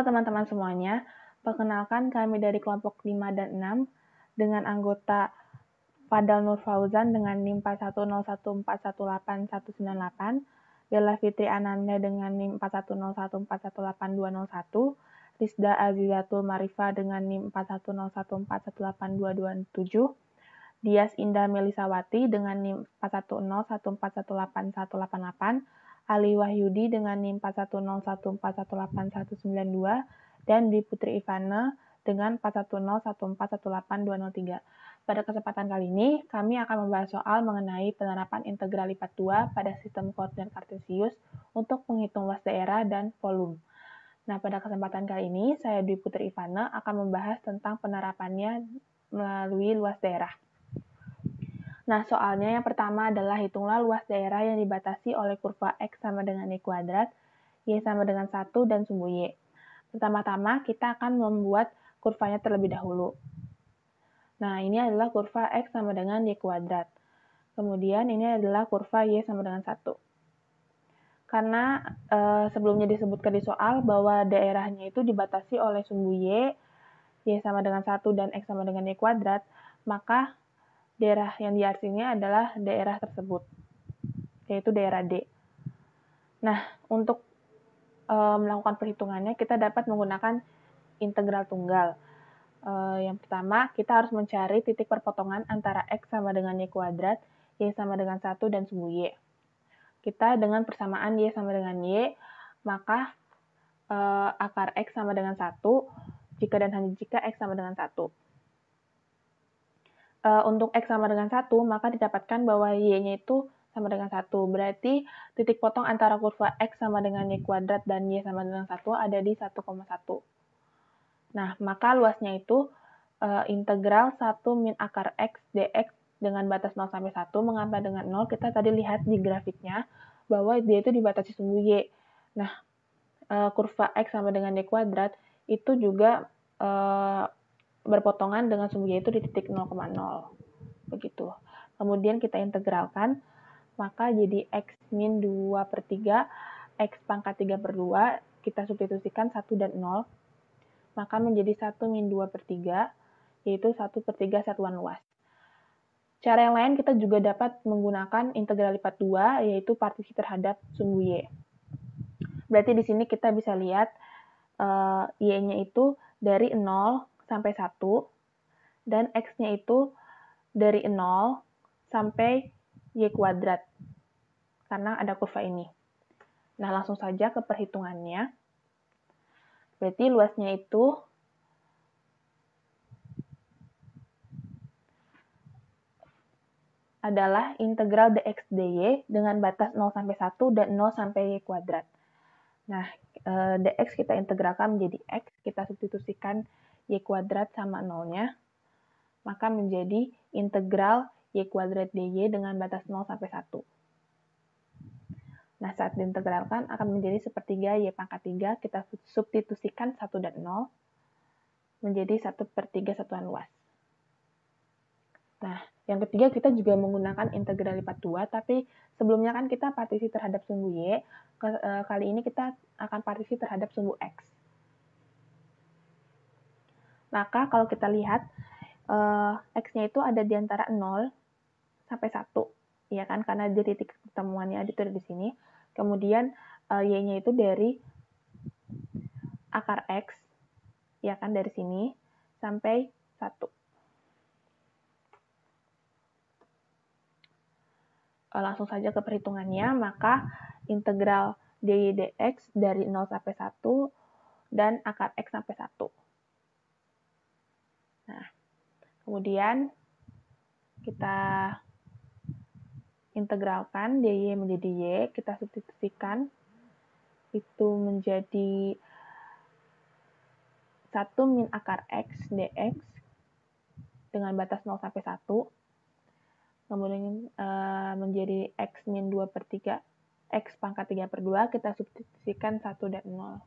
Halo teman-teman semuanya, perkenalkan kami dari kelompok 5 dan 6 dengan anggota Fadal Nur Fauzan dengan NIM 4101418198, Bella Fitri Ananda dengan NIM 4101418201, Rizda Azizatul Marifa dengan NIM 4101418227, Dias Indah Melisawati dengan NIM 4101418188, Ali Wahyudi dengan NIM 4101418192, dan Dwi Putri Ivana dengan 4101418203. Pada kesempatan kali ini, kami akan membahas soal mengenai penerapan integral lipat 2 pada sistem koordinat kartesius untuk menghitung luas daerah dan volume. Nah, pada kesempatan kali ini, saya Dwi Putri Ivana akan membahas tentang penerapannya melalui luas daerah. Nah, soalnya yang pertama adalah hitunglah luas daerah yang dibatasi oleh kurva X sama dengan Y kuadrat, Y sama dengan 1, dan sumbu Y. Pertama-tama, kita akan membuat kurvanya terlebih dahulu. Nah, ini adalah kurva X sama dengan Y kuadrat. Kemudian, ini adalah kurva Y sama dengan 1. Karena sebelumnya disebutkan di soal bahwa daerahnya itu dibatasi oleh sumbu Y sama dengan 1, dan X sama dengan Y kuadrat, maka daerah yang diartinya adalah daerah tersebut, yaitu daerah D. Nah, untuk melakukan perhitungannya, kita dapat menggunakan integral tunggal. Yang pertama, kita harus mencari titik perpotongan antara X sama dengan Y kuadrat, Y sama dengan 1, dan sumbu Y. Kita dengan persamaan Y sama dengan Y, maka akar X sama dengan 1, jika dan hanya jika X sama dengan 1. Untuk X sama dengan 1, maka didapatkan bahwa Y-nya itu sama dengan 1. Berarti titik potong antara kurva X sama dengan Y kuadrat dan Y sama dengan 1 ada di 1,1. Nah, maka luasnya itu integral 1 min akar X dx dengan batas 0 sampai 1 mengapa dengan 0. Kita tadi lihat di grafiknya bahwa dia itu dibatasi sumbu Y. Nah, kurva X sama dengan Y kuadrat itu juga berpotongan dengan sumbu Y itu di titik 0,0. Begitu. Kemudian kita integralkan, maka jadi X min 2 per 3, X pangkat 3 per 2, kita substitusikan 1 dan 0, maka menjadi 1 min 2 per 3, yaitu 1 per 3 satuan luas. Cara yang lain kita juga dapat menggunakan integral lipat 2, yaitu partisi terhadap sumbu Y. Berarti di sini kita bisa lihat Y-nya itu dari 0 sampai 1, dan X-nya itu dari 0 sampai Y kuadrat, karena ada kurva ini. Nah, langsung saja ke perhitungannya. Berarti luasnya itu adalah integral dx dy dengan batas 0 sampai 1 dan 0 sampai Y kuadrat. Nah, dx kita integralkan menjadi X, kita substitusikan Y kuadrat sama 0-nya, maka menjadi integral Y kuadrat dy dengan batas 0 sampai 1. Nah, saat diintegralkan akan menjadi sepertiga Y pangkat 3, kita substitusikan 1 dan 0, menjadi 1 per 3 satuan luas. Nah, yang ketiga kita juga menggunakan integral lipat 2, tapi sebelumnya kan kita partisi terhadap sumbu Y, kali ini kita akan partisi terhadap sumbu X. Maka kalau kita lihat, X-nya itu ada di antara 0 sampai 1, ya kan, karena di titik pertemuannya itu di sini. Kemudian Y-nya itu dari akar X, ya kan, dari sini sampai 1. Langsung saja ke perhitungannya, maka integral dy dx dari 0 sampai 1 dan akar X sampai 1. Nah, kemudian kita integralkan dy menjadi y, kita substitusikan, itu menjadi 1 min akar X dx dengan batas 0 sampai 1, kemudian menjadi X min 2 per 3, X pangkat 3 per 2, kita substitusikan 1 dan 0.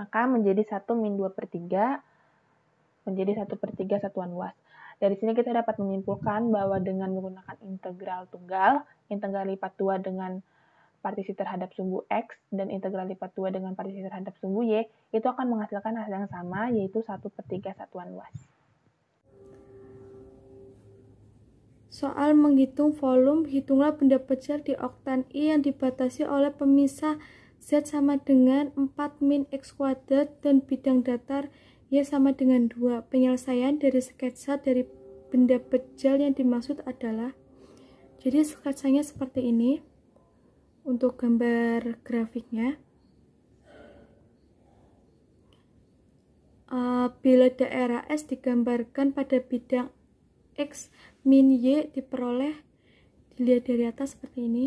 Maka menjadi 1 min 2 per 3, menjadi 1 per 3 satuan luas. Dari sini kita dapat menyimpulkan bahwa dengan menggunakan integral tunggal, integral lipat 2 dengan partisi terhadap sumbu X dan integral lipat 2 dengan partisi terhadap sumbu Y, itu akan menghasilkan hasil yang sama, yaitu 1/3 satuan luas. Soal menghitung volume, hitunglah benda pecah di oktan I yang dibatasi oleh pemisah Z sama dengan 4 min X kuadrat dan bidang datar Y sama dengan 2. Penyelesaian dari sketsa dari benda pejal yang dimaksud adalah, jadi sketsanya seperti ini. Untuk gambar grafiknya, bila daerah S digambarkan pada bidang X min Y diperoleh, dilihat dari atas seperti ini.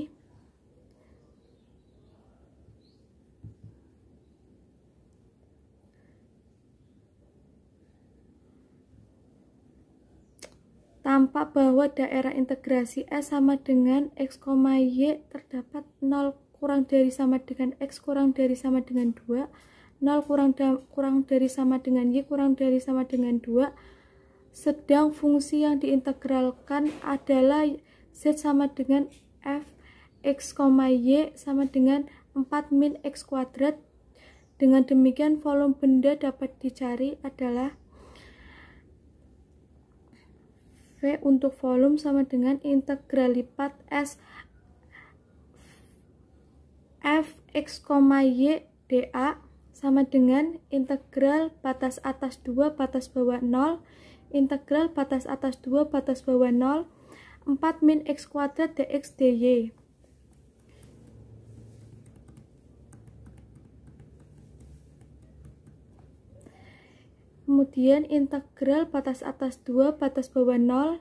Tampak bahwa daerah integrasi S sama dengan X, Y terdapat 0 kurang dari sama dengan X kurang dari sama dengan 2, 0 kurang dari sama dengan Y kurang dari sama dengan 2, sedang fungsi yang diintegralkan adalah Z sama dengan F X, Y sama dengan 4 min X kuadrat. Dengan demikian, volume benda dapat dicari adalah V untuk volume sama dengan integral lipat S F X, Y dA sama dengan integral batas atas 2 batas bawah 0 integral batas atas 2 batas bawah 0 4 min X kuadrat dx dy. Kemudian integral batas atas 2 batas bawah 0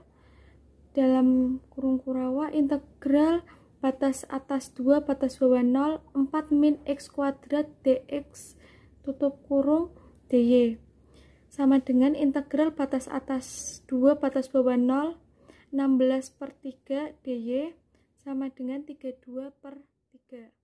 dalam kurung kurawa integral batas atas 2 batas bawah 0 4 min X kuadrat dx tutup kurung dy sama dengan integral batas atas 2 batas bawah 0 16/3 dy sama dengan 32/3.